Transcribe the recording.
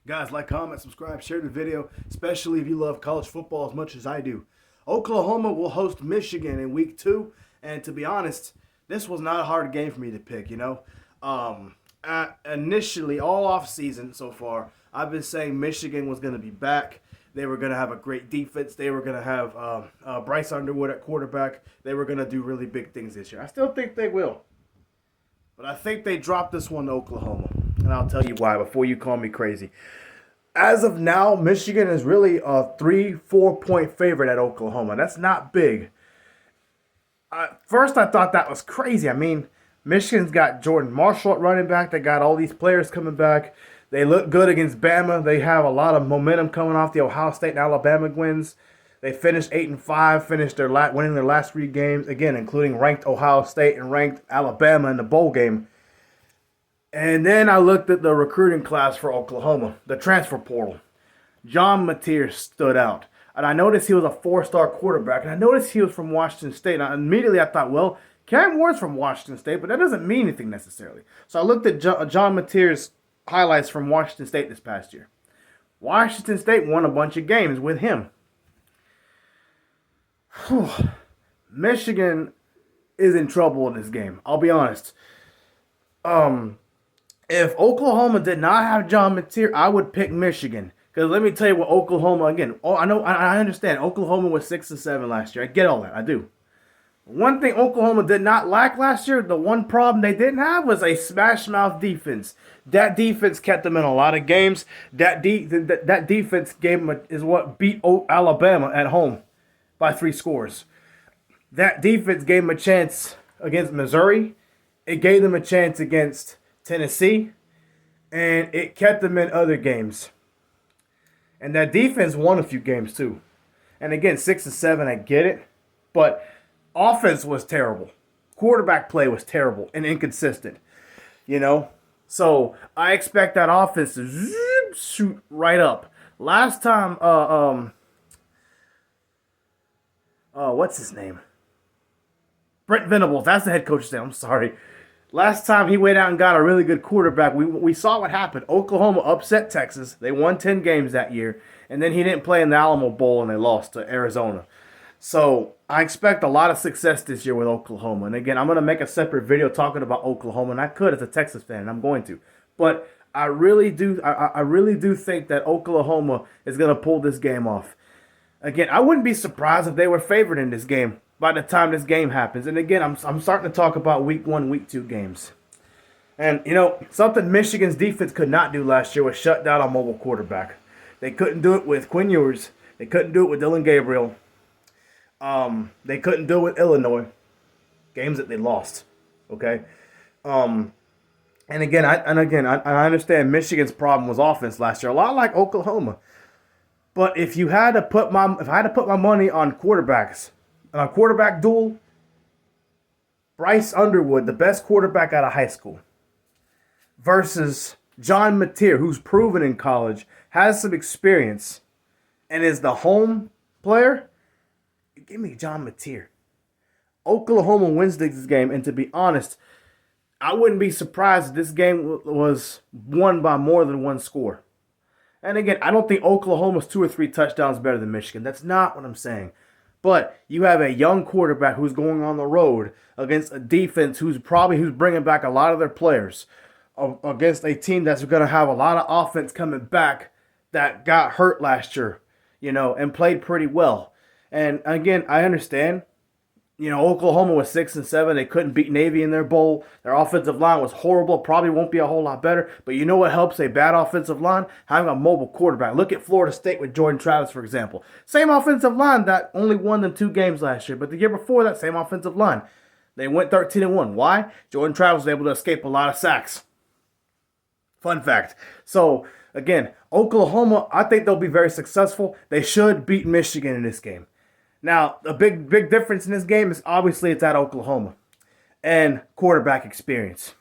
Guys, like, comment, subscribe, share the video, especially if you love college football as much as I do. Oklahoma will host Michigan in week 2, and to be honest, this was not a hard game for me to pick, Initially, all off season so far, I've been saying Michigan was going to be back. They were going to have a great defense. They were going to have Bryce Underwood at quarterback. They were going to do really big things this year. I still think they will. But I think they dropped this one to Oklahoma. And I'll tell you why before you call me crazy. As of now, Michigan is really a 3-4 point favorite at Oklahoma. That's not big. First, I thought that was crazy. I mean, Michigan's got Jordan Marshall at running back. They got all these players coming back. They look good against Bama. They have a lot of momentum coming off the Ohio State and Alabama wins. They finished 8-5, winning their last 3 games, again, including ranked Ohio State and ranked Alabama in the bowl game. And then I looked at the recruiting class for Oklahoma, the transfer portal. John Mateer stood out. And I noticed he was a 4-star quarterback. And I noticed he was from Washington State. And immediately I thought, well, Cam Ward's from Washington State, but that doesn't mean anything necessarily. So I looked at John Mateer's highlights from Washington State this past year. Washington State won a bunch of games with him. Whew. Michigan is in trouble in this game. I'll be honest. If Oklahoma did not have John Mateer, I would pick Michigan. Because let me tell you what Oklahoma, again, I understand. Oklahoma was 6-7 last year. I get all that. I do. One thing Oklahoma did not lack last year, the one problem they didn't have was a smash-mouth defense. That defense kept them in a lot of games. That defense is what beat Alabama at home by 3 scores. That defense gave them a chance against Missouri. It gave them a chance against Tennessee. And it kept them in other games. And that defense won a few games too. And again, 6-7, I get it. But offense was terrible. Quarterback play was terrible and inconsistent. So I expect that offense to shoot right up. Last time, what's his name? Brent Venables. That's the head coach's name. I'm sorry. Last time he went out and got a really good quarterback, we saw what happened. Oklahoma upset Texas. They won 10 games that year. And then he didn't play in the Alamo Bowl and they lost to Arizona. So I expect a lot of success this year with Oklahoma. And again, I'm going to make a separate video talking about Oklahoma. And I could as a Texas fan, and I'm going to. But I really do think that Oklahoma is going to pull this game off. Again, I wouldn't be surprised if they were favored in this game by the time this game happens. And again, I'm starting to talk about week 1, week 2 games. And, something Michigan's defense could not do last year was shut down a mobile quarterback. They couldn't do it with Quinn Ewers. They couldn't do it with Dylan Gabriel. They couldn't do it with Illinois. Games that they lost. Okay? And again, I understand Michigan's problem was offense last year. A lot like Oklahoma. But if I had to put my money on quarterbacks, on a quarterback duel, Bryce Underwood, the best quarterback out of high school, versus John Mateer, who's proven in college, has some experience, and is the home player, give me John Mateer. Oklahoma wins this game, and to be honest, I wouldn't be surprised if this game was won by more than 1 score. And again, I don't think Oklahoma's 2 or 3 touchdowns better than Michigan. That's not what I'm saying. But you have a young quarterback who's going on the road against a defense who's bringing back a lot of their players, against a team that's going to have a lot of offense coming back that got hurt last year, and played pretty well. And again, I understand, Oklahoma was 6-7. They couldn't beat Navy in their bowl. Their offensive line was horrible. Probably won't be a whole lot better. But you know what helps a bad offensive line? Having a mobile quarterback. Look at Florida State with Jordan Travis, for example. Same offensive line that only won them 2 games last year. But the year before that, same offensive line. They went 13-1. Why? Jordan Travis was able to escape a lot of sacks. Fun fact. So, again, Oklahoma, I think they'll be very successful. They should beat Michigan in this game. Now, a big difference in this game is obviously it's at Oklahoma and quarterback experience.